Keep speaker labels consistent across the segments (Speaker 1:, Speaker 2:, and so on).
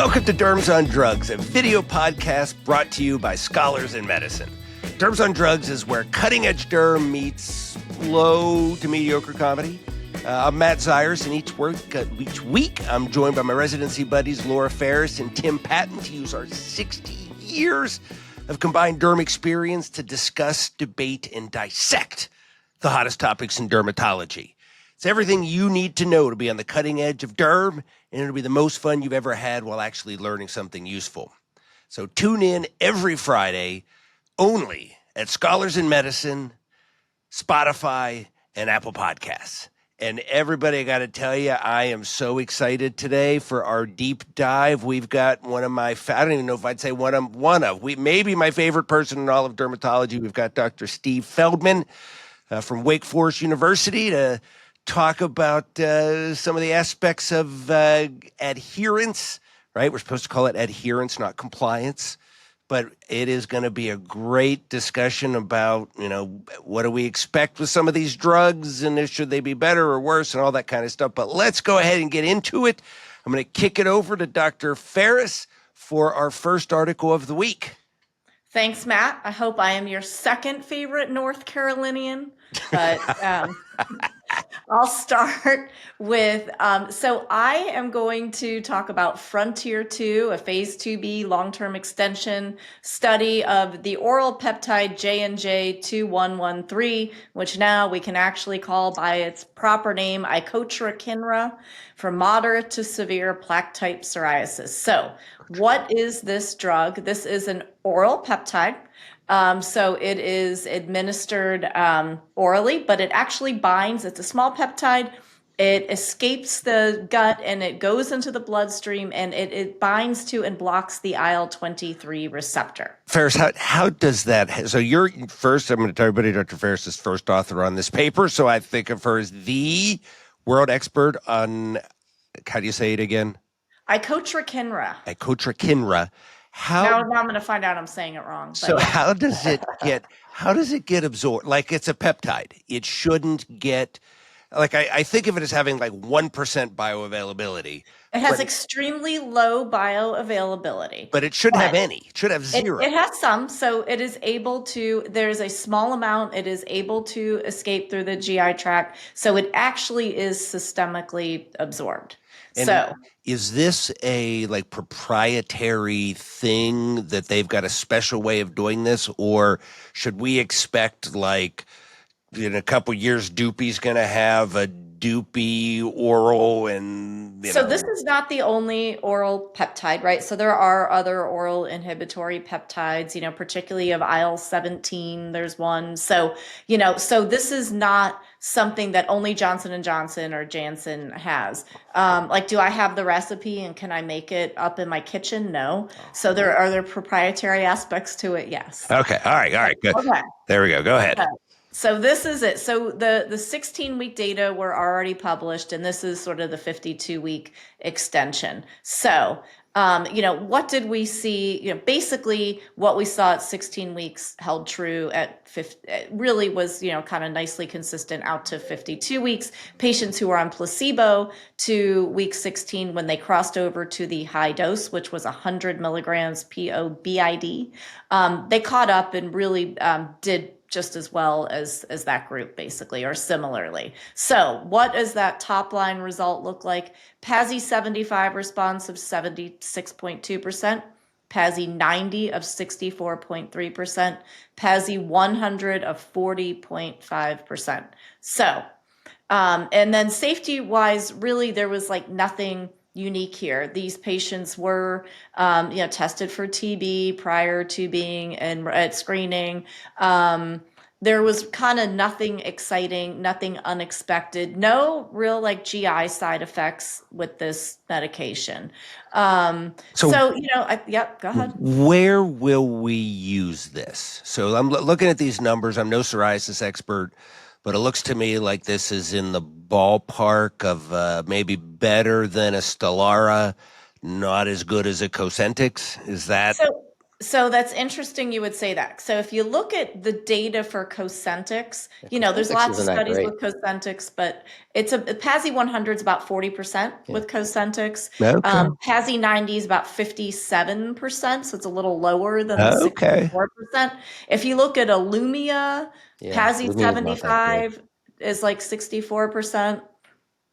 Speaker 1: Welcome to Derms on Drugs, a video podcast brought to you by scholars in medicine. Derms on Drugs is where cutting-edge derm meets low to mediocre comedy. I'm Matt Zires, and each week I'm joined by my residency buddies Laura Ferris and Tim Patton to use our 60 years of combined derm experience to discuss, debate, and dissect the hottest topics in dermatology. It's everything you need to know to be on the cutting edge of derm, and it'll be the most fun you've ever had while actually learning something useful. So tune in every Friday only at Scholars in Medicine, Spotify, and Apple Podcasts. And everybody, I got to tell you, I am so excited today for our deep dive. We've got one of my, I don't even know if I'd say maybe my favorite person in all of dermatology. We've got Dr. Steve Feldman from Wake Forest University to talk about some of the aspects of adherence, right? We're supposed to call it adherence, not compliance. But it is going to be a great discussion about, what do we expect with some of these drugs and should they be better or worse and all that kind of stuff. But let's go ahead and get into it. I'm going to kick it over to Dr. Ferris for our first article of the week.
Speaker 2: Thanks, Matt. I hope I am your second favorite North Carolinian, but I'll start with, so I am going to talk about Frontier 2, a phase 2b long-term extension study of the oral peptide J&J 2113, which now we can actually call by its proper name, icotrokinra, for moderate to severe plaque-type psoriasis. So what is this drug? This is an oral peptide. So it is administered orally, but it actually binds. It's a small peptide. It escapes the gut and it goes into the bloodstream, and it binds to and blocks the IL-23 receptor.
Speaker 1: Ferris, how does that? So you're first, I'm going to tell everybody Dr. Ferris is first author on this paper. So I think of her as the world expert on, how do you say it again?
Speaker 2: Icotrokinra.
Speaker 1: Icotrokinra.
Speaker 2: Now I'm going to find out I'm saying it wrong.
Speaker 1: So how does it get absorbed? Like, it's a peptide. It shouldn't get, like, I think of it as having like 1% bioavailability.
Speaker 2: It has extremely low bioavailability.
Speaker 1: But it shouldn't have any. It should have zero.
Speaker 2: It has some. So it is able to, there's a small amount, it is able to escape through the GI tract. So it actually is systemically absorbed.
Speaker 1: And is this a proprietary thing that they've got a special way of doing this, or should we expect in a couple years Dupey's going to have a Dupey oral
Speaker 2: So this is not the only oral peptide, right? So there are other oral inhibitory peptides, particularly of IL-17, there's one. So, so this is not something that only Johnson & Johnson or Janssen has. Do I have the recipe and can I make it up in my kitchen? No. So are there proprietary aspects to it? Yes.
Speaker 1: Okay. All right. Good. Okay. There we go. Go ahead.
Speaker 2: Okay. So this is it. So the 16-week data were already published, and this is sort of the 52-week extension. So, what did we see? Basically what we saw at 16 weeks held true at 50, it really was, kind of nicely consistent out to 52 weeks. Patients who were on placebo to week 16, when they crossed over to the high dose, which was 100 milligrams POBID, they caught up and really did just as well as that group, basically, or similarly. So what does that top line result look like? PASI 75 response of 76.2%, PASI 90 of 64.3%, PASI 100 of 40.5%. So, and then safety-wise, really there was nothing unique here. These patients were, tested for TB prior to being at screening. There was kind of nothing exciting, nothing unexpected, no real GI side effects with this medication. Yep, go ahead.
Speaker 1: Where will we use this? So I'm looking at these numbers. I'm no psoriasis expert, but it looks to me like this is in the ballpark of maybe better than a Stelara, not as good as a Cosentyx. Is that?
Speaker 2: So that's interesting you would say that. So if you look at the data for Cosentyx,
Speaker 3: Yeah,
Speaker 2: there's
Speaker 3: Cosentyx
Speaker 2: lots of
Speaker 3: isn't that
Speaker 2: studies
Speaker 3: great.
Speaker 2: with Cosentyx, but it's a PASI 100 is about 40%
Speaker 3: Yeah.
Speaker 2: with Cosentyx.
Speaker 1: Okay.
Speaker 2: PASI 90 is about 57%, so it's a little lower than the
Speaker 1: Okay.
Speaker 2: 64%. If you look at Illumia,
Speaker 3: Yeah,
Speaker 2: PASI
Speaker 3: Lumia's not that good.
Speaker 2: 75 is like 64%.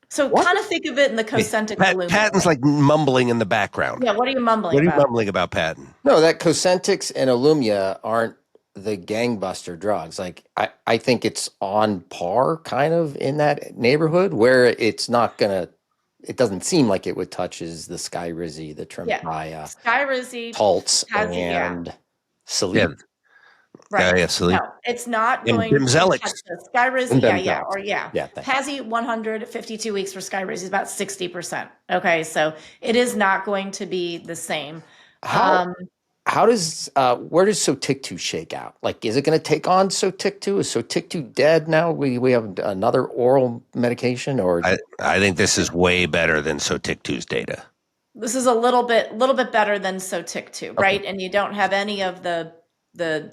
Speaker 2: So
Speaker 3: What?
Speaker 2: kind of think of it in the Cosentyx Illumia
Speaker 1: Patton's
Speaker 2: range.
Speaker 1: like mumbling in the background.
Speaker 2: Yeah, what are you mumbling
Speaker 1: What are you
Speaker 2: about?
Speaker 1: mumbling about, Patton?
Speaker 3: No, that Cosentyx and Illumia aren't the gangbuster drugs. Like I think it's on par kind of in that neighborhood where it's not gonna it doesn't seem like it would touches the Skyrizi, the
Speaker 2: Yeah.
Speaker 3: Tremfya,
Speaker 2: Skyrizi,
Speaker 3: Taltz,
Speaker 2: PASI, yeah.
Speaker 3: and
Speaker 1: Yeah,
Speaker 3: Salute
Speaker 2: Right.
Speaker 1: yeah,
Speaker 2: No,
Speaker 1: sleep.
Speaker 2: it's not
Speaker 1: And
Speaker 2: going to
Speaker 1: Bimzelx.
Speaker 2: touch the Skyrizi.
Speaker 3: and
Speaker 2: Yeah,
Speaker 3: Bemzelx.
Speaker 2: or yeah.
Speaker 3: Yeah, thank
Speaker 2: PASI 100, 52 weeks for Skyrizi is about 60%. Okay, so it is not going to be the same.
Speaker 3: How
Speaker 2: Um,
Speaker 3: how does where does Sotyktu shake out? Like, is it going to take on Sotyktu? Is Sotyktu dead now? We have another oral medication, or
Speaker 1: I think this is way better than Sotyktu's data.
Speaker 2: this is a little bit better than Sotyktu,
Speaker 3: Okay.
Speaker 2: right? And you don't have any of the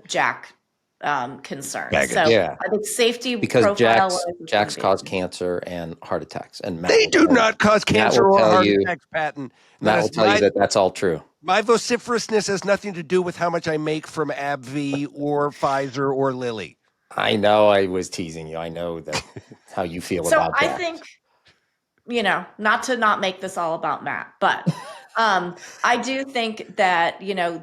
Speaker 2: JAK concerns.
Speaker 1: Baggage.
Speaker 2: So
Speaker 3: Yeah.
Speaker 2: I think safety
Speaker 3: because
Speaker 2: profile
Speaker 3: JAKs cause cancer and heart attacks, and Matt
Speaker 1: They
Speaker 3: will
Speaker 1: do
Speaker 3: tell you-
Speaker 1: not cause
Speaker 3: Matt
Speaker 1: cancer
Speaker 3: will
Speaker 1: or
Speaker 3: tell
Speaker 1: heart
Speaker 3: you-
Speaker 1: attacks, Patton.
Speaker 3: Matt will tell you that that's all true.
Speaker 1: My vociferousness has nothing to do with how much I make from AbbVie or Pfizer or Lilly.
Speaker 3: I know I was teasing you. I know that how you feel
Speaker 2: So
Speaker 3: about
Speaker 2: I
Speaker 3: that.
Speaker 2: think, not to not make this all about Matt, but I do think that,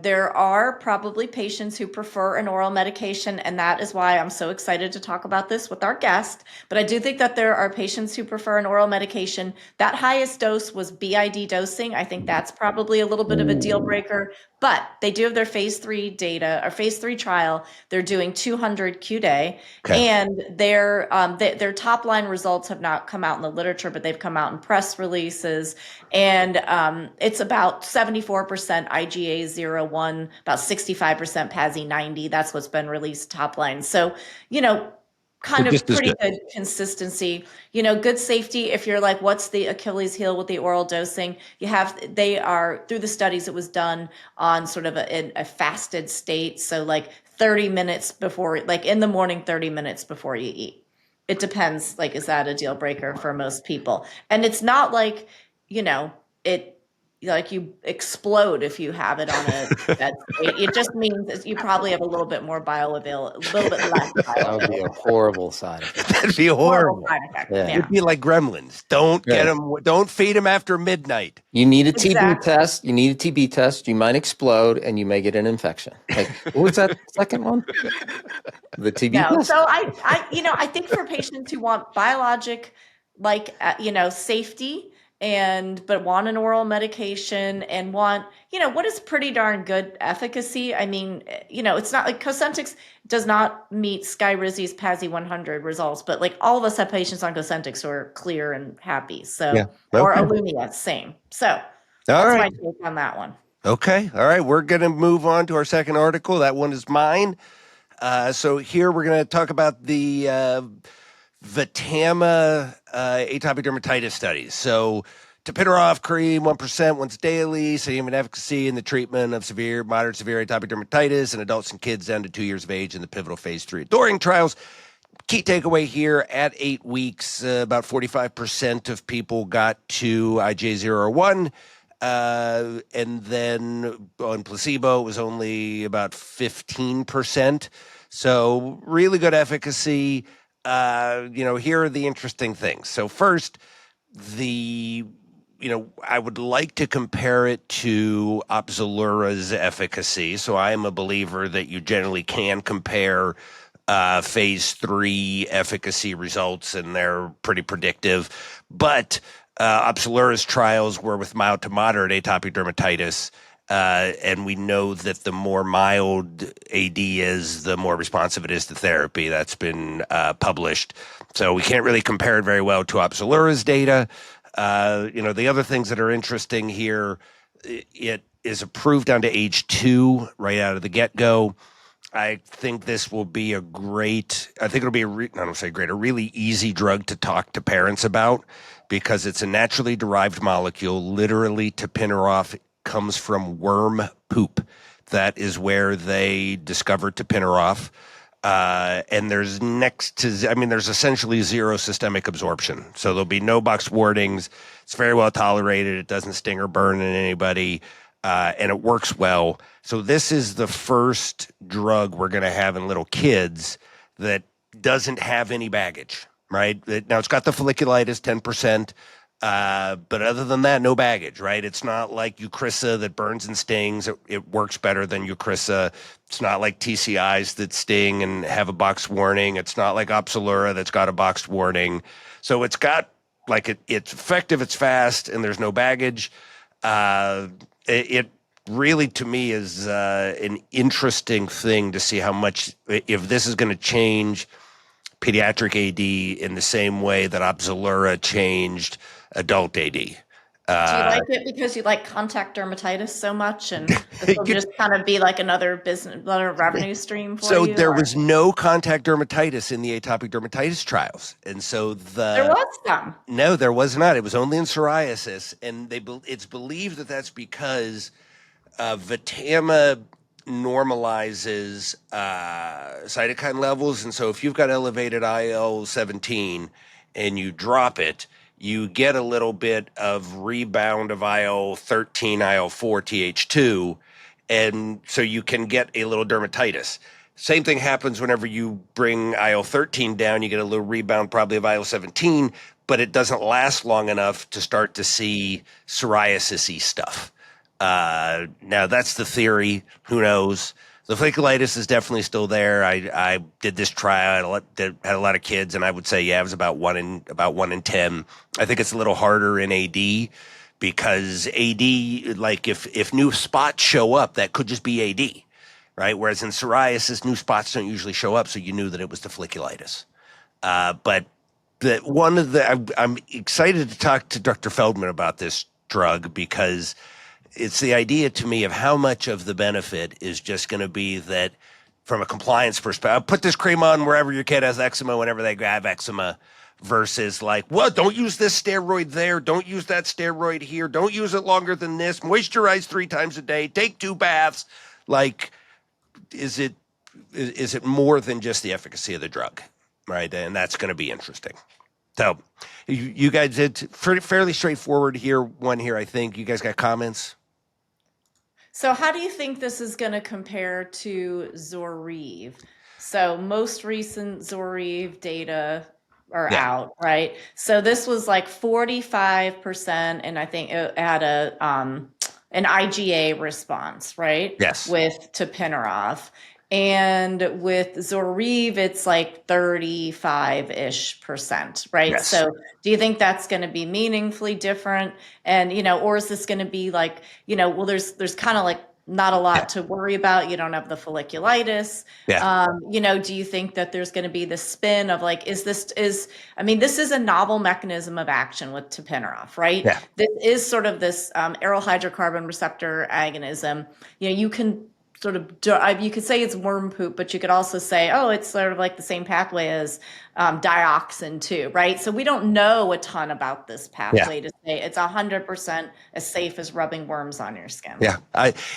Speaker 2: there are probably patients who prefer an oral medication, and that is why I'm so excited to talk about this with our guest. But I do think that there are patients who prefer an oral medication. That highest dose was BID dosing. I think that's probably a little bit of a deal breaker, but they do have their phase 3 data or phase 3 trial. They're doing 200 Q day,
Speaker 1: Okay.
Speaker 2: and their top line results have not come out in the literature, but they've come out in press releases. And it's about 74% IGA 0/1, about 65% PASI 90. That's what's been released top line. So, kind of
Speaker 1: Just as
Speaker 2: pretty
Speaker 1: good.
Speaker 2: good consistency, good safety. If you're like, what's the Achilles heel with the oral dosing? They are, through the studies, it was done on sort of a fasted state. So like 30 minutes before, like in the morning, 30 minutes before you eat. It depends, like, is that a deal breaker for most people? And it's not like, it like you explode if you have it on a that it just means that you probably have a little bit more bioavailable, a little bit less
Speaker 3: That would be a
Speaker 2: bioavailable.
Speaker 3: horrible side effect.
Speaker 1: That'd be
Speaker 2: Horrible
Speaker 1: horrible.
Speaker 2: side effect.
Speaker 3: Yeah.
Speaker 2: Yeah.
Speaker 1: It'd be like gremlins. Don't
Speaker 3: Right.
Speaker 1: get them. Don't feed them after midnight.
Speaker 3: You need a TB
Speaker 2: Exactly.
Speaker 3: test. You need a TB test. You might explode, and you may get an infection. Like, what was that second one? The TB
Speaker 2: No.
Speaker 3: test.
Speaker 2: So I think for patients who want biologic, like safety but want an oral medication and want what is pretty darn good efficacy. I mean, it's not like Cosentyx does not meet Skyrizi's PASI 100 results, but like all of us have patients on Cosentyx who are clear and happy. So
Speaker 1: Yeah.
Speaker 2: or
Speaker 1: Okay.
Speaker 2: Illumia, same. So
Speaker 1: All
Speaker 2: that's
Speaker 1: right.
Speaker 2: my take on that one.
Speaker 1: Okay. All right. We're going to move on to our second article. That one is mine. So here we're going to talk about the VTAMA atopic dermatitis studies. So tapinarof cream 1% once daily, studying efficacy in the treatment of moderate severe atopic dermatitis in adults and kids down to 2 years of age in the pivotal phase 3 Adoring trials. Key takeaway here, at 8 weeks, about 45% of people got to IGA 0 or 1. And then on placebo, it was only about 15%. So really good efficacy. Here are the interesting things. So first, I would like to compare it to Opzelura's efficacy. So I am a believer that you generally can compare phase 3 efficacy results, and they're pretty predictive. But Opzelura's trials were with mild to moderate atopic dermatitis, and we know that the more mild AD is, the more responsive it is to therapy. That's been published. So we can't really compare it very well to Opzelura's data. The other things that are interesting here, it is approved down to age 2 right out of the get-go. I think this will be a really easy drug to talk to parents about, because it's a naturally derived molecule. Literally, tapinarof comes from worm poop. That is where they discovered tapinarof. And there's there's essentially zero systemic absorption. So there'll be no box warnings. It's very well tolerated. It doesn't sting or burn in anybody. And it works well. So this is the first drug we're going to have in little kids that doesn't have any baggage, right? Now it's got the folliculitis, 10%. But other than that, no baggage, right? It's not like Eucrisa that burns and stings. It works better than Eucrisa. It's not like TCIs that sting and have a box warning. It's not like Opzelura that's got a boxed warning. So it's got it's effective, it's fast, and there's no baggage. It really, to me, is an interesting thing to see how much, if this is going to change pediatric AD in the same way that Opzelura changed adult AD.
Speaker 2: Do you like it because you like contact dermatitis so much, and this will just kind of be like another revenue stream for you?
Speaker 1: So there was no contact dermatitis in the atopic dermatitis trials, and so
Speaker 2: there was some.
Speaker 1: No, there was not. It was only in psoriasis, and it's believed that that's because VTAMA normalizes cytokine levels, and so if you've got elevated IL-17 and you drop it, you get a little bit of rebound of IL-13, IL-4, Th2, and so you can get a little dermatitis. Same thing happens whenever you bring IL-13 down. You get a little rebound probably of IL-17, but it doesn't last long enough to start to see psoriasis-y stuff. Now, that's the theory. Who knows? The folliculitis is definitely still there. I did this trial. I had a lot of kids, and I would say, yeah, it was about 1 in 10. I think it's a little harder in AD because AD, like if new spots show up, that could just be AD, right? Whereas in psoriasis, new spots don't usually show up, so you knew that it was the folliculitis. But I'm excited to talk to Dr. Feldman about this drug because it's the idea to me of how much of the benefit is just going to be that from a compliance perspective, put this cream on wherever your kid has eczema, whenever they have eczema, versus like, well, don't use this steroid there. Don't use that steroid here. Don't use it longer than this. Moisturize 3 times a day. Take 2 baths. Like, is it more than just the efficacy of the drug, right? And that's going to be interesting. So you guys did fairly straightforward here. I think. You guys got comments?
Speaker 2: So how do you think this is going to compare to Zoryve? So most recent Zoryve data are out, right? So this was like 45%, and I think it had an IgA response, right?
Speaker 1: Yes.
Speaker 2: With tapinarof. And with Zoryve, it's like 35-ish%, right?
Speaker 1: Yes.
Speaker 2: So do you think that's going to be meaningfully different? And, or is this going to be like, well, there's kind of like not a lot to worry about. You don't have the folliculitis.
Speaker 1: Yeah.
Speaker 2: Do you think that there's going to be the spin of like, this is a novel mechanism of action with tapinarof, right?
Speaker 1: Yeah.
Speaker 2: This is sort of this aryl hydrocarbon receptor agonism. You can sort of, you could say it's worm poop, but you could also say, oh, it's sort of like the same pathway as dioxin too, right? So we don't know a ton about this pathway to say it's 100% as safe as rubbing worms on your skin.
Speaker 1: Yeah,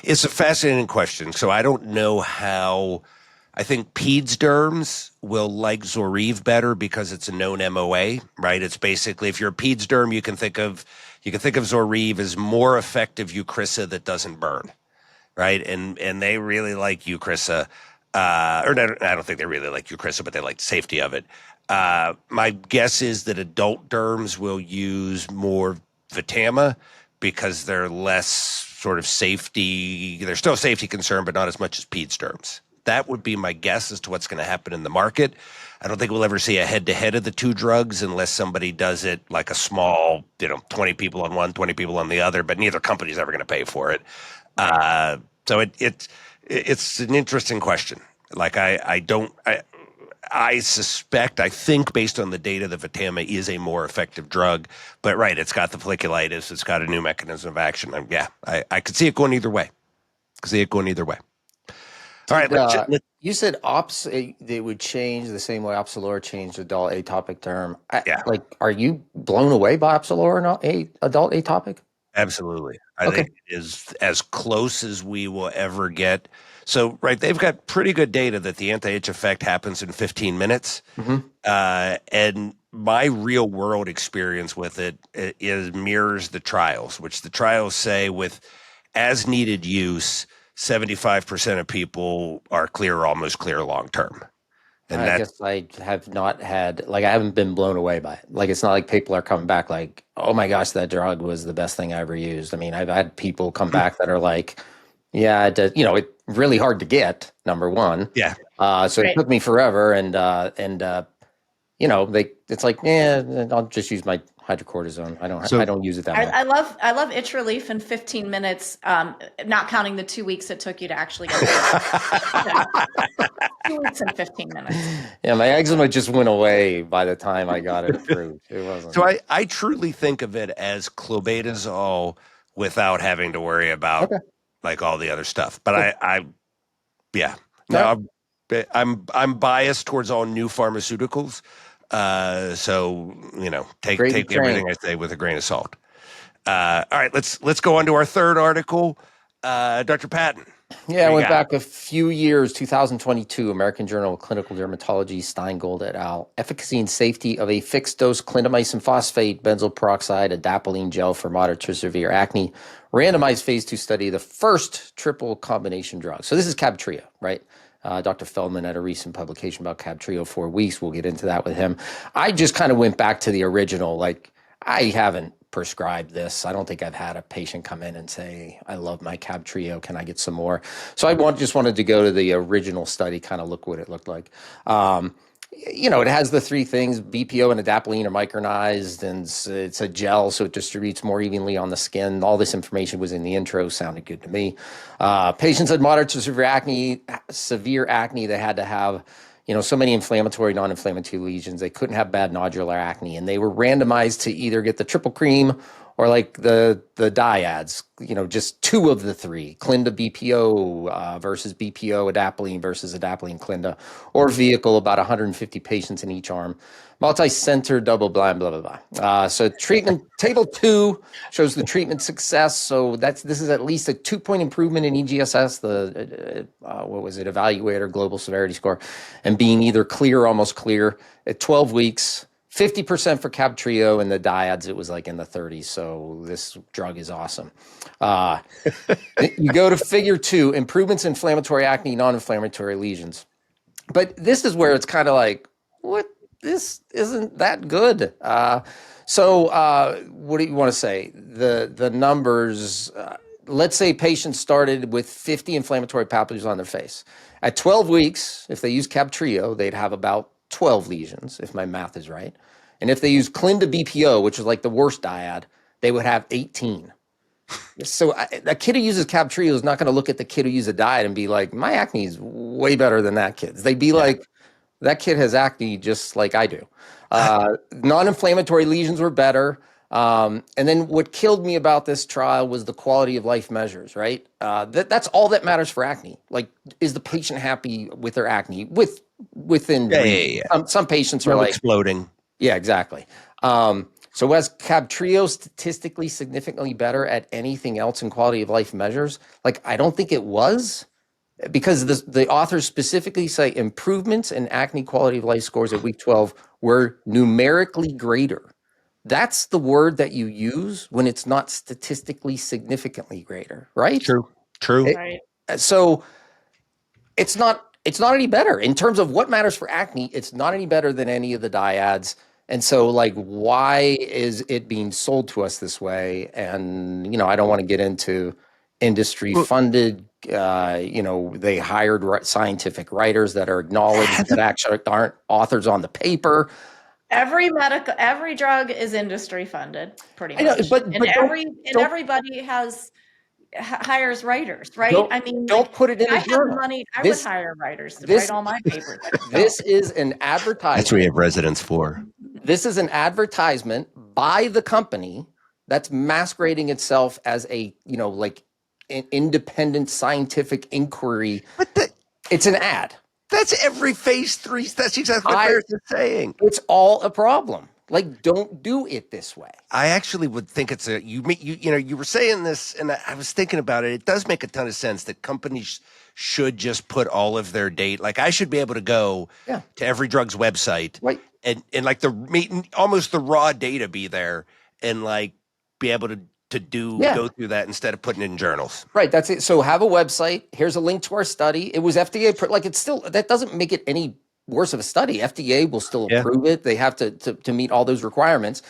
Speaker 1: it's a fascinating question. So I don't know how. I think peds derms will like Zoryve better because it's a known MOA, right? It's basically, if you're a peds derm, you can think of Zoryve as more effective Eucrisa that doesn't burn. Right, and they really like Eucrisa, I don't think they really like Eucrisa, but they like the safety of it. My guess is that adult derms will use more VTAMA because they're less sort of safety. They're still a safety concern, but not as much as peds derms. That would be my guess as to what's going to happen in the market. I don't think we'll ever see a head-to-head of the two drugs unless somebody does it like a small, 20 people on one, 20 people on the other, but neither company's ever going to pay for it. So it's an interesting question. Like I think based on the data that VTAMA is a more effective drug, but right, it's got the folliculitis, it's got a new mechanism of action. I could see it going either way. All right,
Speaker 3: you said they would change the same way Opzelura changed adult atopic derm. Are you blown away by Opzelura adult atopic?
Speaker 1: Absolutely. I
Speaker 3: Okay.
Speaker 1: think it is as close as we will ever get. So, right, they've got pretty good data that the anti-itch effect happens in 15 minutes.
Speaker 3: Mm-hmm.
Speaker 1: And my real world experience with it is mirrors the trials, which the trials say with as needed use, 75% of people are clear or almost clear long term. And
Speaker 3: I
Speaker 1: that,
Speaker 3: guess I have not had, like, I haven't been blown away by it. Like, it's not like people are coming back like, oh my gosh, that drug was the best thing I ever used. I mean, I've had people come back that are like, yeah, it does, it's really hard to get, number one.
Speaker 1: yeah.
Speaker 3: So it
Speaker 2: Right.
Speaker 3: took me forever. It's like, yeah, I'll just use my hydrocortisone. I
Speaker 1: So,
Speaker 3: don't use it that
Speaker 2: I,
Speaker 3: much.
Speaker 2: I love I love itch relief in 15 minutes, not counting the 2 weeks it took you to actually get it. 2 weeks and 15 minutes.
Speaker 3: Yeah, my eczema just went away by the time I got it approved. It wasn't.
Speaker 1: so I truly think of it as clobetasol without having to worry about
Speaker 3: Okay,
Speaker 1: like all the other stuff. But
Speaker 3: cool.
Speaker 1: yeah,
Speaker 3: All right.
Speaker 1: no, I'm biased towards all new pharmaceuticals. So
Speaker 3: Great
Speaker 1: take
Speaker 3: train.
Speaker 1: everything I say with a grain of salt. All right, let's go on to our third article. Dr. Patton,
Speaker 3: Yeah, I
Speaker 1: what you
Speaker 3: went
Speaker 1: got?
Speaker 3: back a few years, 2022, American Journal of Clinical Dermatology, Steingold et al. Efficacy and safety of a fixed dose clindamycin phosphate, benzoyl peroxide, adapalene gel for moderate to severe acne. Randomized phase 2 study, the first triple combination drug. So this is Cabtreo, right? Dr. Feldman had a recent publication about Cabtreo 4 weeks. We'll get into that with him. I just kind of went back to the original, like, I haven't prescribed this. I don't think I've had a patient come in and say, I love my Cabtreo. Can I get some more? So just wanted to go to the original study, kind of look what it looked like. It has the three things: BPO and adapalene are micronized, and it's a gel, so it distributes more evenly on the skin. All this information was in the intro. Sounded good to me. Patients had moderate to severe acne. They had to have so many inflammatory, non-inflammatory lesions. They couldn't have bad nodular acne, and they were randomized to either get the triple cream or like the dyads. Just two of the three: Clinda BPO versus BPO adapalene versus adapalene Clinda, or vehicle. About 150 patients in each arm. Multi-center, double blind, blah blah blah. So treatment table 2 shows the treatment success. So this is at least a 2-point improvement in EGSS, the what was it, evaluator global severity score, and being either clear or almost clear at 12 weeks. 50% for Cabtreo, and the dyads, it was like in the 30s. So this drug is awesome. You go to figure 2, improvements in inflammatory acne, non-inflammatory lesions. But this is where it's kind of like, what? This isn't that good. What do you want to say? The numbers. Let's say patients started with 50 inflammatory papules on their face. At 12 weeks, if they use Cabtreo, they'd have about 12 lesions, if my math is right. And if they use Clinda BPO, which is like the worst dyad, they would have 18. So a kid who uses Cabtreo is not going to look at the kid who uses a diet and be like, my acne is way better than that kid's. They'd be like, that kid has acne just like I do. Non-inflammatory lesions were better. And then what killed me about this trial was the quality of life measures, right? That's all that matters for acne. Like, is the patient happy with their acne within
Speaker 1: Yeah,
Speaker 3: reason?
Speaker 1: yeah, yeah.
Speaker 3: Some patients are
Speaker 1: No
Speaker 3: like,
Speaker 1: exploding.
Speaker 3: yeah, exactly. So was Cabtreo statistically significantly better at anything else in quality of life measures? Like, I don't think it was, because the authors specifically say improvements in acne quality of life scores at week 12 were numerically greater. That's the word that you use when it's not statistically significantly greater, right?
Speaker 1: True. True.
Speaker 3: It-
Speaker 2: Right.
Speaker 3: so it's not any better in terms of what matters for acne. It's not any better than any of the dyads. And so, like, why is it being sold to us this way? And I don't want to get into industry
Speaker 1: Well,
Speaker 3: funded. They hired scientific writers that are acknowledged
Speaker 1: that's
Speaker 3: that
Speaker 1: a,
Speaker 3: actually aren't authors on the paper.
Speaker 2: Every drug is industry funded, pretty
Speaker 3: I know,
Speaker 2: much,
Speaker 3: but
Speaker 2: and
Speaker 3: don't
Speaker 2: everybody hires writers, right?
Speaker 3: don't
Speaker 2: I mean,
Speaker 3: don't
Speaker 2: like,
Speaker 3: put it
Speaker 2: if
Speaker 3: in
Speaker 2: I
Speaker 3: a
Speaker 2: had the
Speaker 3: journal.
Speaker 2: money, I would
Speaker 3: This
Speaker 2: hire writers to write
Speaker 3: this
Speaker 2: all my papers. I just don't.
Speaker 3: this is an
Speaker 1: that's what we
Speaker 3: advertisement.
Speaker 1: have residents for.
Speaker 3: This is an advertisement by the company that's masquerading itself as a, like an independent scientific inquiry.
Speaker 1: But
Speaker 3: It's an ad.
Speaker 1: that's every phase 3. That's exactly what
Speaker 3: I
Speaker 1: Barrett's is saying.
Speaker 3: It's all a problem. Like, don't do it this way.
Speaker 1: I actually would think it's you were saying this, and I was thinking about it. It does make a ton of sense that companies should just put all of their data. Like, I should be able to go to every drug's website,
Speaker 3: Right.
Speaker 1: and like almost the raw data be there, and like be able to go through that instead of putting it in journals.
Speaker 3: Right. That's it. So have a website. Here's a link to our study. It was FDA. Like, it's still, that doesn't make it any worse of a study. FDA will still approve it. They have to meet all those requirements.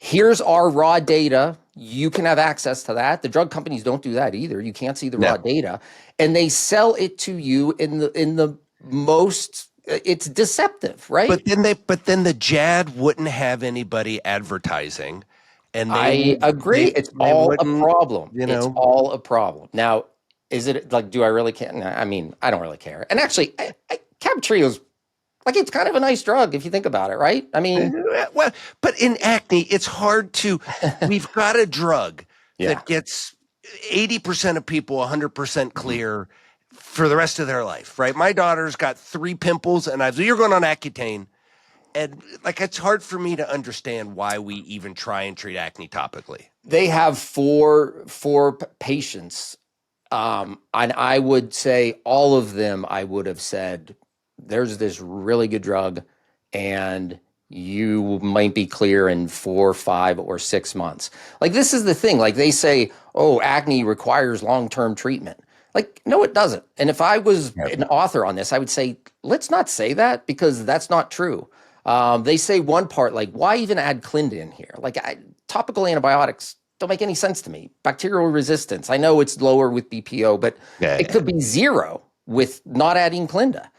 Speaker 3: Here's our raw data. You can have access to that. The drug companies don't do that either. You can't see the raw data, and they sell it to you in the most. It's deceptive, right?
Speaker 1: But then the JAD wouldn't have anybody advertising. And
Speaker 3: I agree. It's all a problem. It's all a problem. Now, is it like, do I really care? No, I mean, I don't really care. And actually, Cabtreo's like, it's kind of a nice drug if you think about it, right? I mean,
Speaker 1: well, but in acne, it's hard to. We've got a drug that gets 80% of people 100% clear for the rest of their life, right? My daughter's got 3 pimples, and you're going on Accutane. And like, it's hard for me to understand why we even try and treat acne topically.
Speaker 3: They have four patients. And I would say all of them, I would have said, there's this really good drug and you might be clear in 4, 5, or 6 months. Like, this is the thing. Like, they say, oh, acne requires long-term treatment. Like, no, it doesn't. And if I was an author on this, I would say, let's not say that, because that's not true. They say one part, like, why even add Clinda in here? Like, topical antibiotics don't make any sense to me. Bacterial resistance, I know it's lower with BPO, but it could be 0 with not adding Clinda.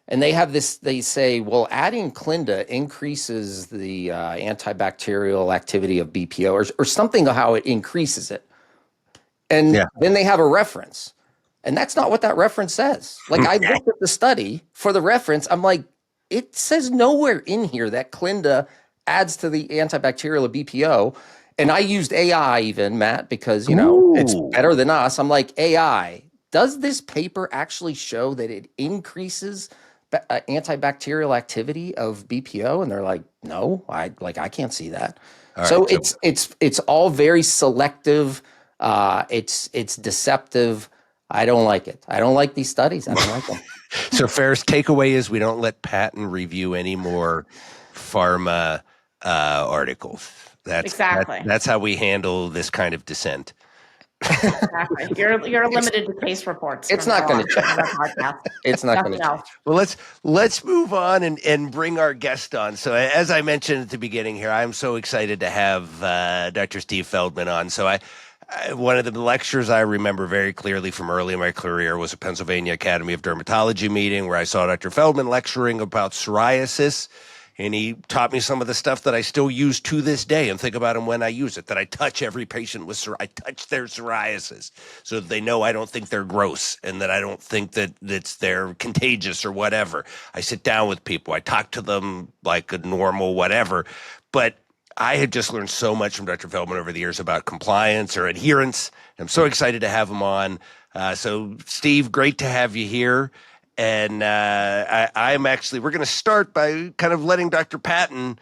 Speaker 3: And they have this, they say, well, adding Clinda increases the antibacterial activity of BPO or something, how it increases it. And then they have a reference. And that's not what that reference says. Like, I looked at the study for the reference. I'm like, it says nowhere in here that Clinda adds to the antibacterial of BPO. And I used AI even, Matt, because, it's better than us. I'm like, AI, does this paper actually show that it increases antibacterial activity of BPO? And they're like, no, I can't see that. So it's all very selective. It's deceptive. I don't like it. I don't like these studies. I don't like them.
Speaker 1: So Ferris, takeaway is we don't let patent review any more pharma articles. That's how we handle this kind of dissent.
Speaker 2: Exactly. You're limited to case reports.
Speaker 3: It's not going to change. It's not going to change.
Speaker 1: Well, let's move on and bring our guest on. So, as I mentioned at the beginning here, I'm so excited to have Dr. Steve Feldman on. So one of the lectures I remember very clearly from early in my career was a Pennsylvania Academy of Dermatology meeting where I saw Dr. Feldman lecturing about psoriasis. And he taught me some of the stuff that I still use to this day and think about them when I use it, that I touch every patient with I touch their psoriasis so that they know I don't think they're gross and that I don't think that they're contagious or whatever. I sit down with people. I talk to them like a normal whatever. But I had just learned so much from Dr. Feldman over the years about compliance or adherence. I'm so excited to have him on. So, Steve, great to have you here. And I'm actually, we're going to start by kind of letting Dr. Patton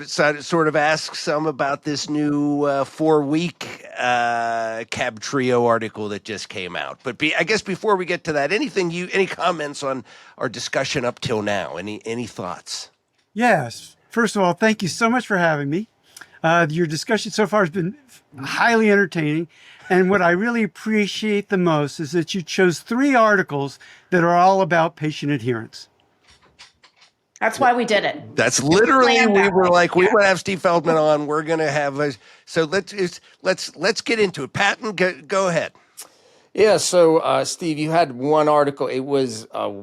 Speaker 1: sort of ask some about this new 4-week Cabtreo article that just came out. But I guess before we get to that, any comments on our discussion up till now? Any thoughts?
Speaker 4: Yes. First of all, thank you so much for having me. Your discussion so far has been highly entertaining. And what I really appreciate the most is that you chose 3 articles that are all about patient adherence.
Speaker 2: That's why we did it.
Speaker 1: That's literally, we were like, we want to have Steve Feldman on. We're going to have so let's get into it. Patton, go ahead.
Speaker 3: Yeah. So, Steve, you had one article. It was a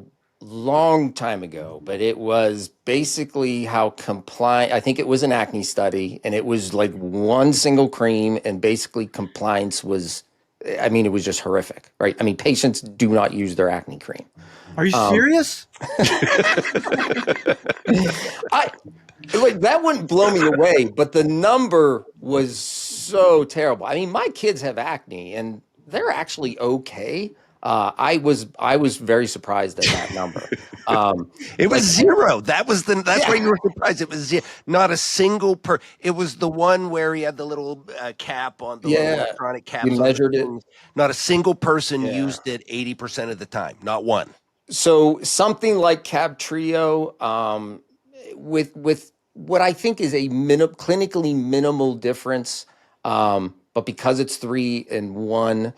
Speaker 3: long time ago, but it was basically how compliant. I think it was an acne study, and it was like one single cream, and basically compliance was. I mean, it was just horrific, right? I mean, patients do not use their acne cream.
Speaker 4: Are you serious?
Speaker 3: That wouldn't blow me away, but the number was so terrible. I mean, my kids have acne and they're actually okay. I was very surprised at that number.
Speaker 1: It was zero. That's why you were surprised. It was zero. Not a single It was the one where he had the little cap on the little electronic caps.
Speaker 3: You measured it.
Speaker 1: Not a single person used it 80% of the time. Not one.
Speaker 3: So something like Cabtreo, with what I think is a clinically minimal difference, but because it's 3 and 1,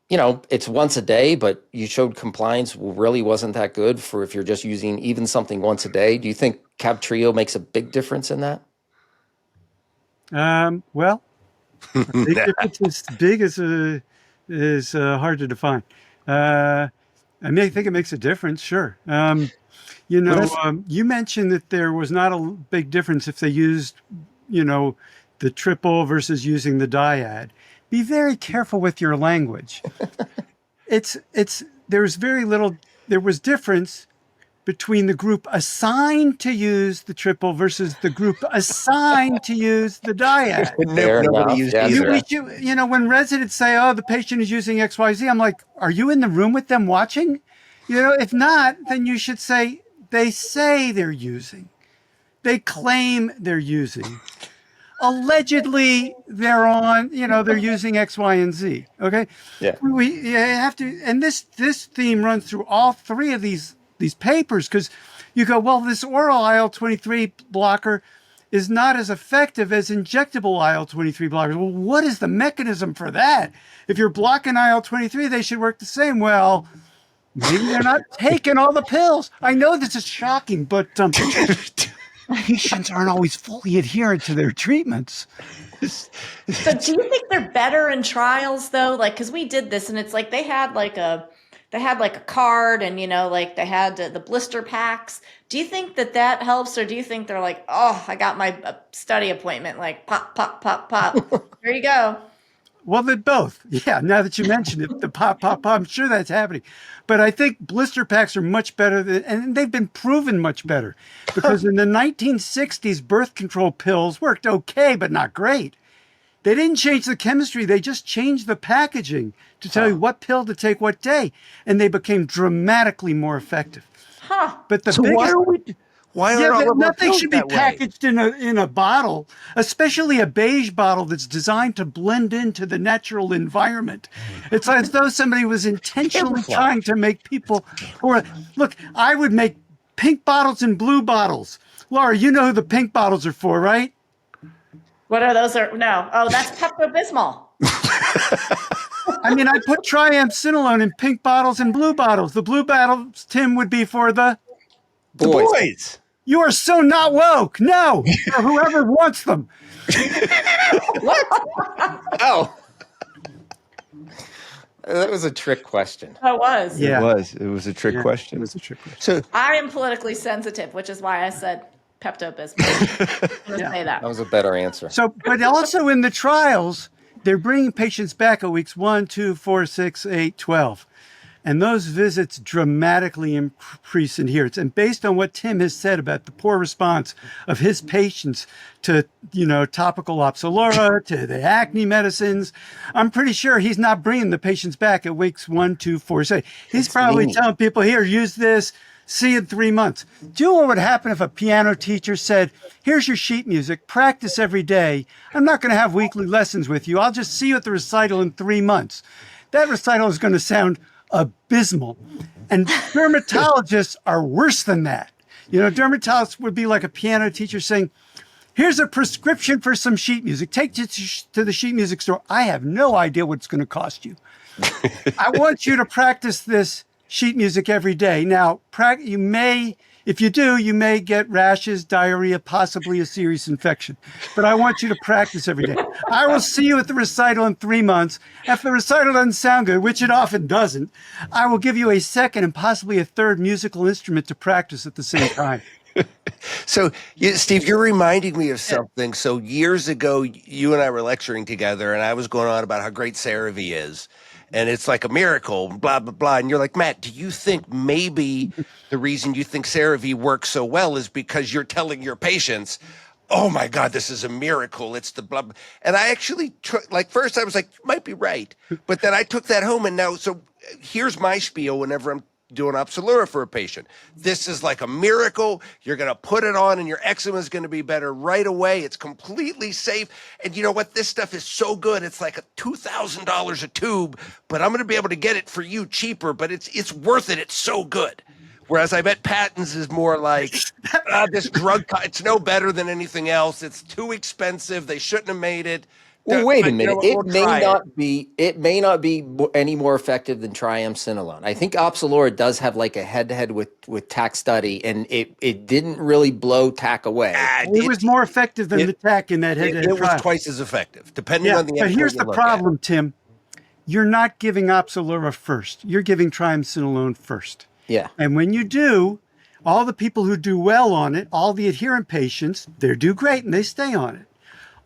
Speaker 3: it's once a day, but you showed compliance really wasn't that good for if you're just using even something once a day. Do you think Cabtreo makes a big difference in that?
Speaker 4: Well, a big difference as big is hard to define. I think it makes a difference, sure. You mentioned that there was not a big difference if they used, the triple versus using the dyad. Be very careful with your language. There was difference between the group assigned to use the triple versus the group assigned to use the dyad.
Speaker 1: Nobody used either.
Speaker 4: When residents say, "Oh, the patient is using XYZ," I'm like, "Are you in the room with them watching?" If not, then you should say, "They say they're using. They claim they're using. Allegedly, they're using X, Y, and Z." Okay.
Speaker 3: Yeah.
Speaker 4: We have to, and this theme runs through all 3 of these papers, because you go, well, this oral IL-23 blocker is not as effective as injectable IL-23 blockers. Well, what is the mechanism for that? If you're blocking IL-23, they should work the same. Well, maybe they're not taking all the pills. I know this is shocking, but patients aren't always fully adherent to their treatments.
Speaker 2: So do you think they're better in trials though? Like, cause we did this and it's like they had like a card and, they had the blister packs. Do you think that helps? Or do you think they're like, oh, I got my study appointment, like pop, pop, pop, pop. There you go.
Speaker 4: Well, they're both. Yeah, now that you mentioned it, the pop, pop, pop, I'm sure that's happening. But I think blister packs are much better, and they've been proven much better. Because in the 1960s, birth control pills worked okay, but not great. They didn't change the chemistry. They just changed the packaging to tell you what pill to take what day. And they became dramatically more effective.
Speaker 2: Huh.
Speaker 4: But the
Speaker 1: So why are all of our
Speaker 4: nothing
Speaker 1: pills
Speaker 4: should be
Speaker 1: that way?
Speaker 4: packaged in a bottle, especially a beige bottle that's designed to blend into the natural environment. It's as though somebody was intentionally trying to make people. Look, I would make pink bottles and blue bottles. Laura, you know who the pink bottles are for, right?
Speaker 2: What are those? No. Oh, that's Pepto-Bismol.
Speaker 4: I put triamcinolone in pink bottles and blue bottles. The blue bottles, Tim, would be for the
Speaker 1: boys.
Speaker 4: You are so not woke. No, for whoever wants them.
Speaker 3: Oh. That was a trick question.
Speaker 2: It was.
Speaker 4: Yeah.
Speaker 1: It was a trick question.
Speaker 4: It was a trick question.
Speaker 1: So
Speaker 2: I am politically sensitive, which is why I said Pepto-Bismol. I'm gonna say that.
Speaker 3: That was a better answer.
Speaker 4: So, but also in the trials, they're bringing patients back at weeks 1, 2, 4, 6, 8, 12. And those visits dramatically increase adherence. And based on what Tim has said about the poor response of his patients to, topical Opzelura, to the acne medicines, I'm pretty sure he's not bringing the patients back at weeks 1, 2, 4, 6. He's probably telling people, here, use this, see you in 3 months. Do you know what would happen if a piano teacher said, here's your sheet music, practice every day. I'm not going to have weekly lessons with you. I'll just see you at the recital in 3 months. That recital is going to sound abysmal. And dermatologists are worse than that. Dermatologists would be like a piano teacher saying, here's a prescription for some sheet music. Take it to the sheet music store. I have no idea what it's going to cost you. I want you to practice this sheet music every day. Now, if you do, you may get rashes, diarrhea, possibly a serious infection. But I want you to practice every day. I will see you at the recital in 3 months. If the recital doesn't sound good, which it often doesn't, I will give you a second and possibly a third musical instrument to practice at the same time.
Speaker 1: So, Steve, you're reminding me of something. So years ago, you and I were lecturing together, and I was going on about how great CeraVe is. And it's like a miracle, blah, blah, blah. And you're like, Matt, do you think maybe the reason you think CeraVe works so well is because you're telling your patients, oh, my God, this is a miracle. It's the blah, blah. And I actually, first I was like, you might be right. But then I took that home. And now, so here's my spiel whenever I'm doing Opsilura for a patient. This is like a miracle. You're going to put it on and your eczema is going to be better right away. It's completely safe. And you know what? This stuff is so good. It's like $2,000 a tube, but I'm going to be able to get it for you cheaper, but it's worth it. It's so good. Whereas I bet Patents is more like, this drug, it's no better than anything else. It's too expensive. They shouldn't have made it.
Speaker 3: Well, wait a
Speaker 1: You know
Speaker 3: minute.
Speaker 1: what,
Speaker 3: It
Speaker 1: we'll
Speaker 3: may
Speaker 1: try
Speaker 3: not be. It may not be any more effective than triamcinolone. I think Opsilura does have like a head-to-head with TAC study, and it didn't really blow TAC away.
Speaker 4: It was more effective than the TAC in that head-to-head
Speaker 1: It was
Speaker 4: trial.
Speaker 1: twice as effective, depending on the.
Speaker 4: But here's
Speaker 1: endpoint
Speaker 4: the
Speaker 1: you look
Speaker 4: problem, Tim. You're not giving Opsilura first. You're giving triamcinolone first.
Speaker 3: Yeah.
Speaker 4: And when you do, all the people who do well on it, all the adherent patients, they do great and they stay on it.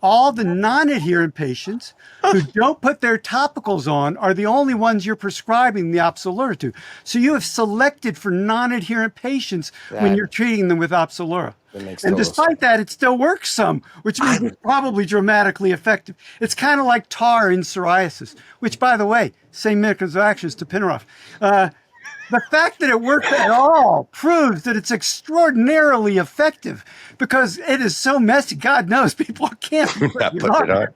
Speaker 4: All the non-adherent patients who don't put their topicals on are the only ones you're prescribing the Opsilura to. So you have selected for non-adherent patients when you're treating them with Opsilura. And despite that, it still works some, which means it's probably dramatically effective. It's kind of like tar in psoriasis, which, by the way, same mechanism of action as tapinarof. The fact that it works at all proves that it's extraordinarily effective because it is so messy. God knows people can't put it on.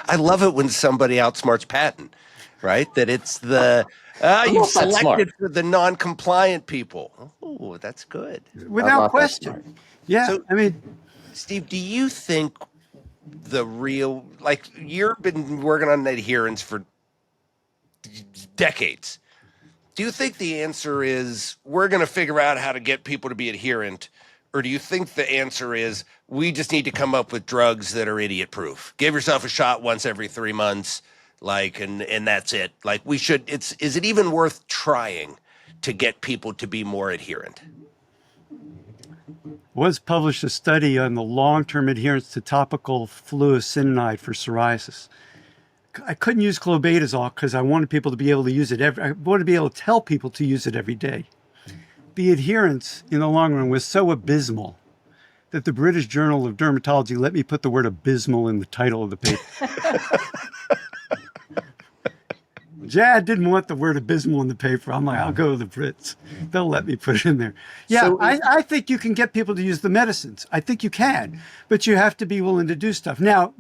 Speaker 1: I love it when somebody outsmarts patent, right? That it's the you selected for the non-compliant people. Oh, that's good.
Speaker 4: Without question. Yeah.
Speaker 1: So,
Speaker 4: I mean,
Speaker 1: Steve, do you think the real, like, you've been working on adherence for decades. Do you think the answer is we're going to figure out how to get people to be adherent? Or do you think the answer is we just need to come up with drugs that are idiot proof? Give yourself a shot once every 3 months, like, and that's it. Like, we should, is it even worth trying to get people to be more adherent?
Speaker 4: Was published a study on the long-term adherence to topical fluocinolone for psoriasis. I couldn't use clobetasol because I wanted people to be able to use it I wanted to be able to tell people to use it every day. The adherence in the long run was so abysmal that the British Journal of Dermatology let me put the word abysmal in the title of the paper. Jad didn't want the word abysmal in the paper. I'm like, I'll go to the Brits. They'll let me put it in there. Yeah, so I think you can get people to use the medicines. I think you can, but you have to be willing to do stuff. Now,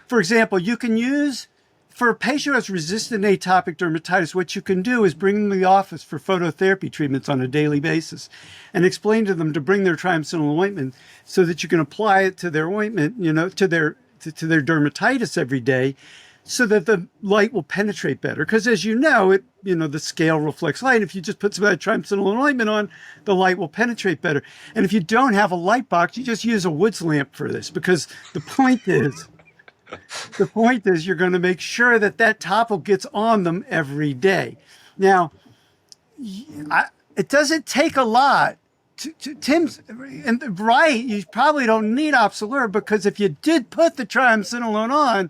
Speaker 4: for example, you can use, for a patient who has resistant atopic dermatitis, what you can do is bring them to the office for phototherapy treatments on a daily basis and explain to them to bring their triamcinolone ointment so that you can apply it to their ointment, you know, to their dermatitis every day, so that the light will penetrate better. Because as you know, the scale reflects light. If you just put some of that triamcinolone ointment on, the light will penetrate better. And if you don't have a light box, you just use a woods lamp for this, because the point is you're going to make sure that topical gets on them every day. Now, it doesn't take a lot. Tim's and right, you probably don't need Opsilura, because if you did put the triamcinolone on,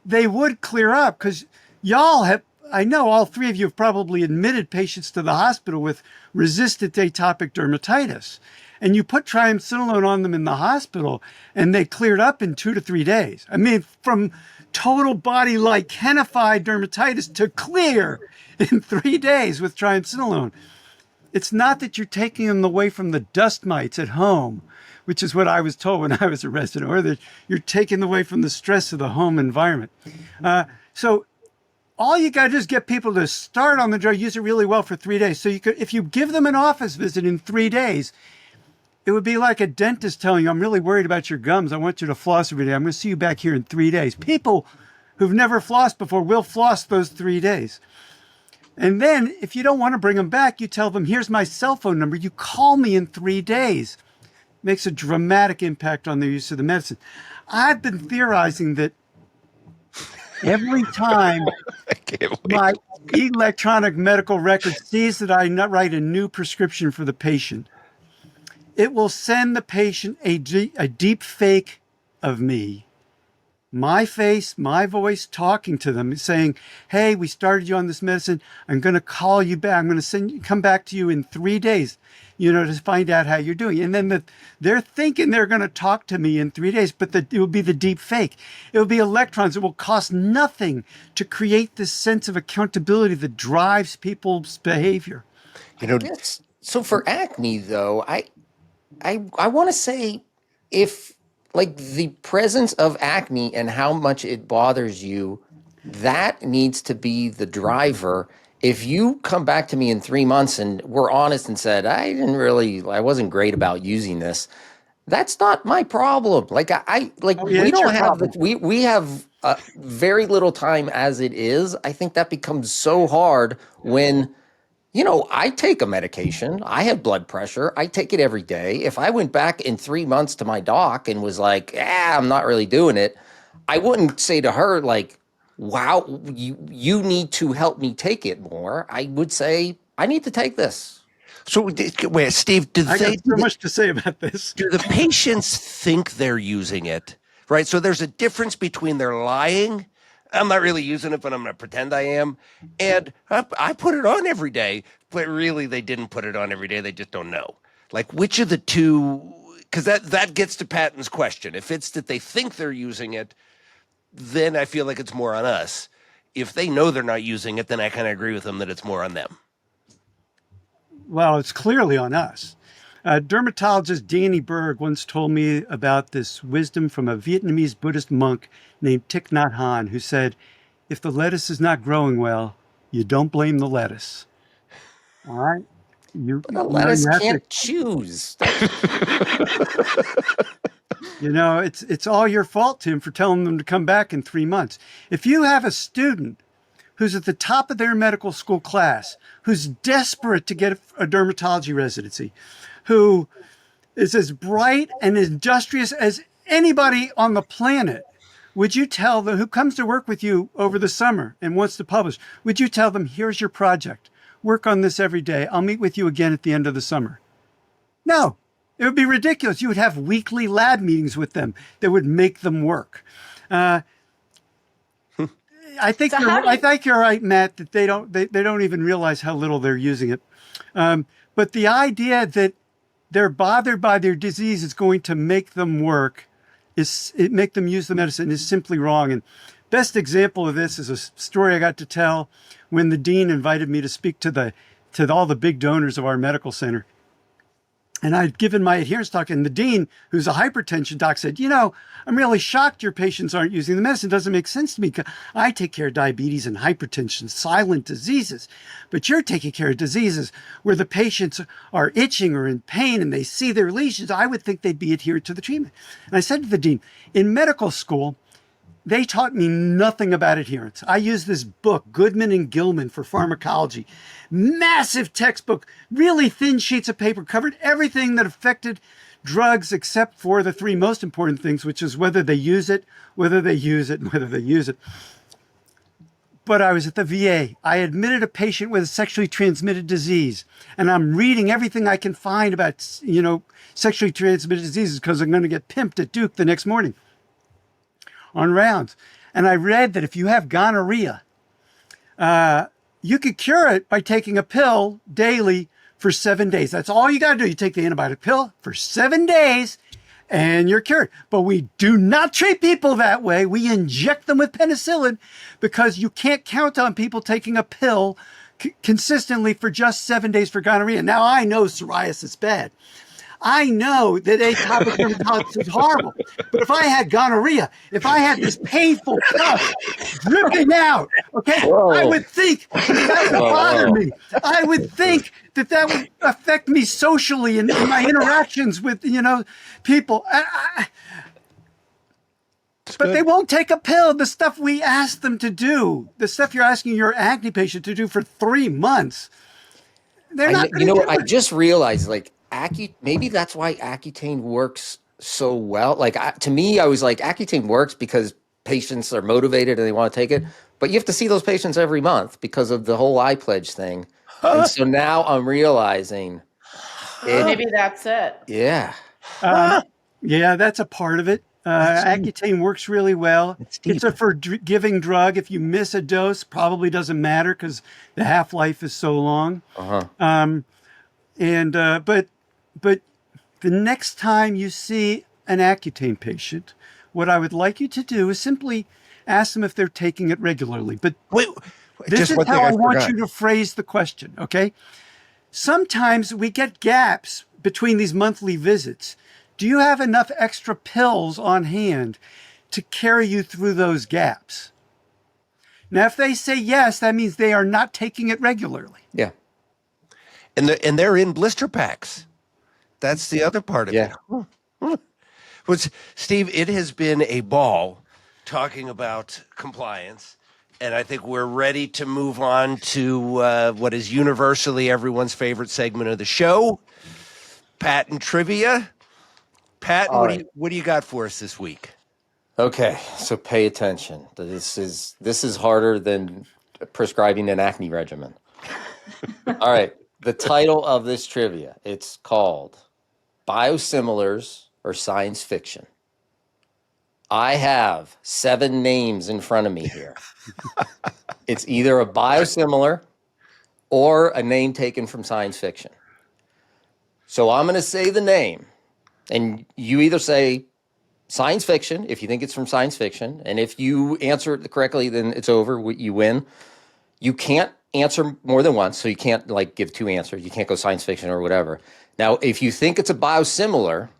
Speaker 4: they would clear up, because y'all have, I know all three of you have probably admitted patients to the hospital with resistant atopic dermatitis. And you put triamcinolone on them in the hospital and they cleared up in 2 to 3 days. I mean, from total body lichenified dermatitis to clear in 3 days with triamcinolone. It's not that you're taking them away from the dust mites at home, which is what I was told when I was a resident, or that you're taking away from the stress of the home environment. So all you got to do is get people to start on the drug, use it really well for 3 days. So if you give them an office visit in 3 days, it would be like a dentist telling you, I'm really worried about your gums. I want you to floss every day. I'm going to see you back here in 3 days. People who've never flossed before will floss those 3 days. And then if you don't want to bring them back, you tell them, here's my cell phone number. You call me in 3 days. Makes a dramatic impact on their use of the medicine. I've been theorizing that every time my electronic medical record sees that I write a new prescription for the patient, it will send the patient a deep fake of me my face, my voice talking to them, saying, hey, we started you on this medicine. I'm going to call you back. I'm going to come back to you in 3 days, to find out how you're doing. And then they're thinking they're going to talk to me in 3 days, but it will be the deep fake. It will be electrons. It will cost nothing to create this sense of accountability that drives people's behavior.
Speaker 3: Yes. So for acne, though, I want to say, if like the presence of acne and how much it bothers you, that needs to be the driver. If you come back to me in 3 months and we're honest and said, I wasn't great about using this, that's not my problem. Like
Speaker 4: Oh, yeah,
Speaker 3: we
Speaker 4: it's your
Speaker 3: don't have
Speaker 4: problem.
Speaker 3: we have very little time as it is. I think that becomes so hard when I take a medication. I have blood pressure. I take it every day. If I went back in 3 months to my doc and was like, I'm not really doing it, I wouldn't say to her, like, wow, you need to help me take it more. I would say, I need to take this.
Speaker 1: So wait, Steve,
Speaker 4: I got so much to say about this.
Speaker 1: do the patients think they're using it? Right. So there's a difference between they're lying. I'm not really using it, but I'm going to pretend I am. And I put it on every day, but really they didn't put it on every day. They just don't know. Like, which of the two? Because that gets to Patton's question. If it's that they think they're using it, then I feel like it's more on us. If they know they're not using it, then I kind of agree with them that it's more on them.
Speaker 4: Well, it's clearly on us. Dermatologist Danny Berg once told me about this wisdom from a Vietnamese Buddhist monk named Thich Nhat Hanh, who said, if the lettuce is not growing well, you don't blame the lettuce. All right?
Speaker 3: But the lettuce can't choose.
Speaker 4: It's all your fault, Tim, for telling them to come back in 3 months. If you have a student who's at the top of their medical school class, who's desperate to get a dermatology residency, who is as bright and industrious as anybody on the planet, would you tell them, who comes to work with you over the summer and wants to publish, would you tell them, here's your project, work on this every day, I'll meet with you again at the end of the summer? No, it would be ridiculous. You would have weekly lab meetings with them that would make them work. I think you're right, Matt, that they don't even realize how little they're using it. But the idea that they're bothered by their disease is going to make them work, make them use the medicine, is simply wrong. And best example of this is a story I got to tell when the dean invited me to speak to all the big donors of our medical center. And I'd given my adherence talk, and the dean, who's a hypertension doc, said, I'm really shocked your patients aren't using the medicine. It doesn't make sense to me. I take care of diabetes and hypertension, silent diseases. But you're taking care of diseases where the patients are itching or in pain and they see their lesions. I would think they'd be adherent to the treatment. And I said to the dean, in medical school, they taught me nothing about adherence. I used this book, Goodman and Gilman for Pharmacology. Massive textbook, really thin sheets of paper, covered everything that affected drugs except for the three most important things, which is whether they use it, whether they use it, and whether they use it. But I was at the VA. I admitted a patient with a sexually transmitted disease, and I'm reading everything I can find about, sexually transmitted diseases because I'm going to get pimped at Duke the next morning on rounds. And I read that if you have gonorrhea, you could cure it by taking a pill daily for 7 days. That's all you got to do. You take the antibiotic pill for 7 days and you're cured. But we do not treat people that way. We inject them with penicillin because you can't count on people taking a pill consistently for just 7 days for gonorrhea. Now, I know psoriasis is bad. I know that atopic dermatitis is horrible, but if I had gonorrhea, if I had this painful pus dripping out, okay, I would think that would bother me. I would think that would affect me socially in my interactions with, people. But they won't take a pill. The stuff we ask them to do, the stuff you're asking your acne patient to do for 3 months, they're not going to do it.
Speaker 3: I just realized, maybe that's why Accutane works so well. To me, I was like, Accutane works because patients are motivated and they want to take it. But you have to see those patients every month because of the whole iPledge thing. And so now I'm realizing
Speaker 2: maybe that's it.
Speaker 3: Yeah.
Speaker 4: Yeah, that's a part of it. Accutane works really well.
Speaker 1: It's deep.
Speaker 4: It's a forgiving drug. If you miss a dose, probably doesn't matter because the half-life is so long. But the next time you see an Accutane patient, what I would like you to do is simply ask them if they're taking it regularly. But
Speaker 1: Wait,
Speaker 4: this
Speaker 1: just
Speaker 4: is
Speaker 1: one thing
Speaker 4: how
Speaker 1: I
Speaker 4: I want
Speaker 1: forgot.
Speaker 4: you to phrase the question, okay? Sometimes we get gaps between these monthly visits. Do you have enough extra pills on hand to carry you through those gaps? Now, if they say yes, that means they are not taking it regularly.
Speaker 3: Yeah.
Speaker 1: And they're in blister packs. That's the other part of
Speaker 3: Yeah.
Speaker 1: it. Which, Steve, it has been a ball talking about compliance. And I think we're ready to move on to what is universally everyone's favorite segment of the show, patent trivia. Pat,
Speaker 3: All
Speaker 1: what do you got for us this week?
Speaker 3: Okay, so pay attention. This is harder than prescribing an acne regimen. All right, the title of this trivia, it's called Biosimilars or Science Fiction. I have 7 names in front of me here. It's either a biosimilar or a name taken from science fiction. So I'm going to say the name, and you either say science fiction if you think it's from science fiction, and if you answer it correctly, then it's over. You win. You can't answer more than once, so you can't like give 2 answers. You can't go science fiction or whatever. Now, if you think it's a biosimilar,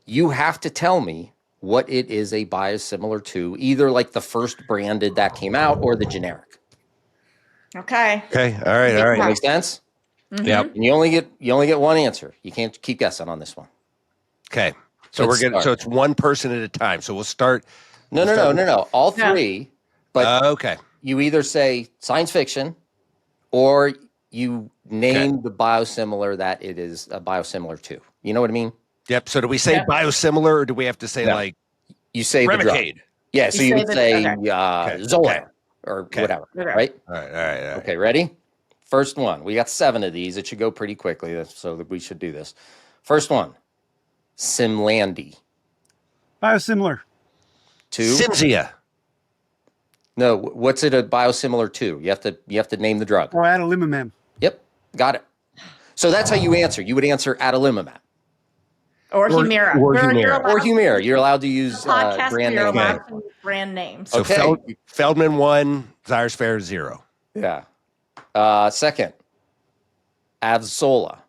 Speaker 3: you have to tell me what it is a biosimilar to, either like the first branded that came out or the generic.
Speaker 2: Okay.
Speaker 1: Okay, all right, all
Speaker 3: That
Speaker 1: right.
Speaker 3: makes sense?
Speaker 1: Yep.
Speaker 3: And you only get one answer. You can't keep guessing on this one.
Speaker 1: Okay. So
Speaker 3: Let's start.
Speaker 1: so it's one person at a time. So we'll start.
Speaker 3: No. All 3, but
Speaker 1: Okay.
Speaker 3: you either say science fiction or you name the biosimilar that it is a biosimilar to. You know what I mean?
Speaker 1: Yep. So do we say biosimilar or do we have to say
Speaker 3: No.
Speaker 1: like
Speaker 3: You say the drug.
Speaker 1: Remicade?
Speaker 3: Yeah, so
Speaker 2: You
Speaker 3: you
Speaker 2: say
Speaker 3: would
Speaker 2: the-
Speaker 3: say
Speaker 2: okay.
Speaker 3: Xolair or whatever,
Speaker 2: Okay.
Speaker 3: right?
Speaker 1: All right, all right, all right.
Speaker 3: Okay, ready? First one. We got 7 of these. It should go pretty quickly, so that we should do this. First one, Simlandi.
Speaker 4: Biosimilar.
Speaker 3: 2.
Speaker 1: Cimzia.
Speaker 3: No, what's it a biosimilar to? You have to name the drug.
Speaker 4: Or adalimumab.
Speaker 3: Yep, got it. So that's how you answer. You would answer adalimumab
Speaker 2: Or Humira.
Speaker 1: or
Speaker 2: You're
Speaker 1: Humira.
Speaker 3: or Humira. You're allowed to use
Speaker 2: podcast,
Speaker 3: brand
Speaker 2: you're
Speaker 3: name.
Speaker 2: allowed to use brand names.
Speaker 1: So
Speaker 3: Okay.
Speaker 1: Feldman 1, Zyr's Fair 0.
Speaker 3: Yeah. Second, Avsola.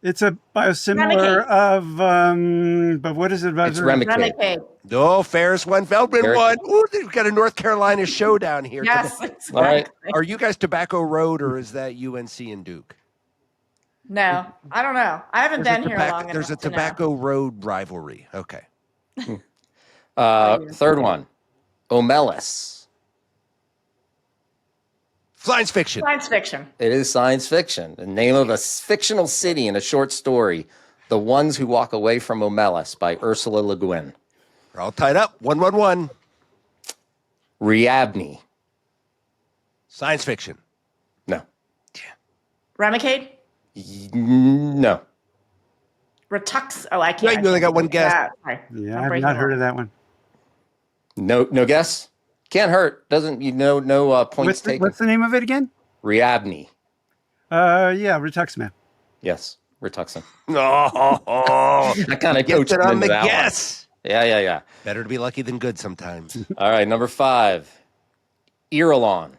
Speaker 4: It's a biosimilar of, but what is it about?
Speaker 3: It's Remicade.
Speaker 2: Remicade.
Speaker 1: Oh, Ferris 1, Feldman
Speaker 3: Very
Speaker 1: 1. Ooh, we've got a North Carolina showdown here.
Speaker 2: Yes, exactly.
Speaker 3: All right.
Speaker 1: Are you guys Tobacco Road or is that UNC and Duke?
Speaker 2: No, I don't know. I haven't been here long
Speaker 1: There's a
Speaker 2: enough to know.
Speaker 1: Tobacco Road rivalry. Okay.
Speaker 3: Third one, Omelis.
Speaker 1: Science fiction.
Speaker 2: Science fiction.
Speaker 3: It is science fiction. The name of a fictional city in a short story, The Ones Who Walk Away from Omelis by Ursula Le Guin.
Speaker 1: We're all tied up. 1-1-1.
Speaker 3: Riabni.
Speaker 1: Science fiction.
Speaker 3: No.
Speaker 2: Remicade.
Speaker 3: No.
Speaker 2: Retux. Oh, I can't.
Speaker 1: Yeah, you only got one guess.
Speaker 2: Sorry.
Speaker 4: Yeah,
Speaker 2: I'm
Speaker 4: I've
Speaker 2: breaking
Speaker 4: not
Speaker 2: the
Speaker 4: heard
Speaker 2: law.
Speaker 4: of that one.
Speaker 3: No guess? Can't hurt. Doesn't, no points taken.
Speaker 4: What's the name of it again?
Speaker 3: Riabni.
Speaker 4: Yeah, rituximab.
Speaker 3: Yes. Rituxan.
Speaker 1: Oh,
Speaker 3: I kind of
Speaker 1: get
Speaker 3: coached
Speaker 1: it
Speaker 3: him
Speaker 1: on
Speaker 3: into
Speaker 1: the
Speaker 3: that one.
Speaker 1: guess.
Speaker 3: Yeah.
Speaker 1: Better to be lucky than good sometimes.
Speaker 3: All right, number 5. Irelon.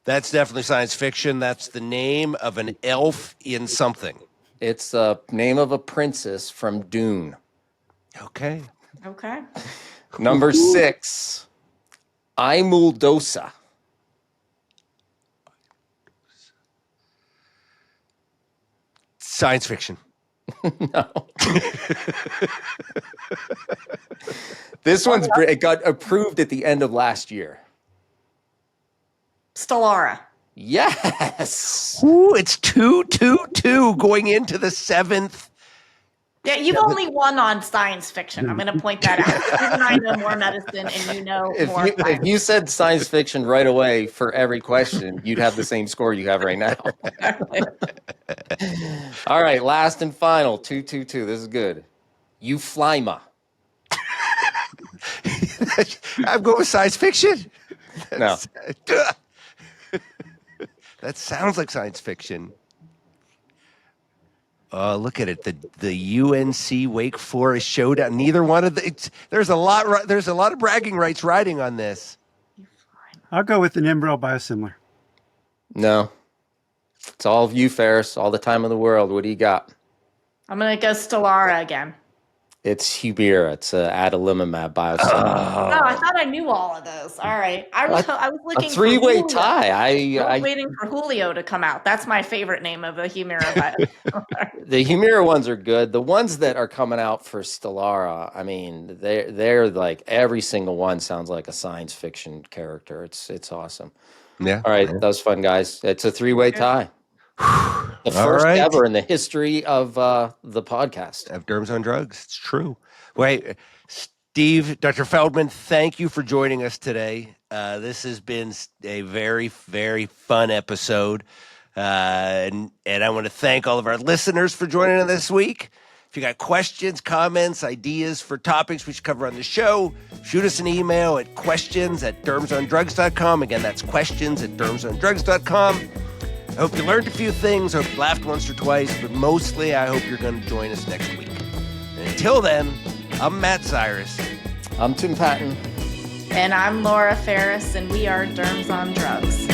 Speaker 1: That's definitely science fiction. That's the name of an elf in something.
Speaker 3: It's the name of a princess from Dune.
Speaker 1: Okay.
Speaker 2: Okay.
Speaker 3: Number 6. Imuldosa.
Speaker 1: Science fiction.
Speaker 3: No. This one's it got approved at the end of last year.
Speaker 2: Stellara.
Speaker 3: Yes.
Speaker 1: Ooh, it's 2-2-2 going into the 7th.
Speaker 2: Yeah, you've only won on science fiction. I'm going to point that out. Even I know more medicine, and you know more.
Speaker 3: If you said science fiction right away for every question, you'd have the same score you have right now. All right, last and final, 2-2-2. This is good. Euflyma.
Speaker 1: I'm going with science fiction.
Speaker 3: No.
Speaker 1: That sounds like science fiction. Oh, look at it. The UNC Wake Forest showdown. Neither one of there's a lot of bragging rights riding on this.
Speaker 4: I'll go with an Enbrel biosimilar.
Speaker 3: No. It's all of you, Ferris. All the time in the world. What do you got?
Speaker 2: I'm going to go Stelara again.
Speaker 3: It's Humira. It's adalimumab biosimilar.
Speaker 2: Oh, I thought I knew all of those. All right. I was looking
Speaker 3: A three-way
Speaker 2: for Julio.
Speaker 3: tie.
Speaker 2: I was waiting for Julio to come out. That's my favorite name of a Humira.
Speaker 3: The Humira ones are good. The ones that are coming out for Stelara, I mean, they're like every single one sounds like a science fiction character. It's awesome.
Speaker 1: Yeah.
Speaker 3: All right, that was fun, guys. It's a three-way tie. The first
Speaker 1: right.
Speaker 3: ever in the history of the podcast.
Speaker 1: Of Derms on Drugs. It's true. Wait, Steve, Dr. Feldman, thank you for joining us today. This has been a very, very fun episode. And I want to thank all of our listeners for joining us this week. If you got questions, comments, ideas for topics we should cover on the show, shoot us an email at questions@dermsondrugs.com. Again, that's questions@dermsondrugs.com. I hope you learned a few things. I hope you laughed once or twice, but mostly I hope you're going to join us next week. And until then, I'm Matt Cyrus.
Speaker 3: I'm Tim Patton.
Speaker 2: And I'm Laura Ferris, and we are Derms on Drugs.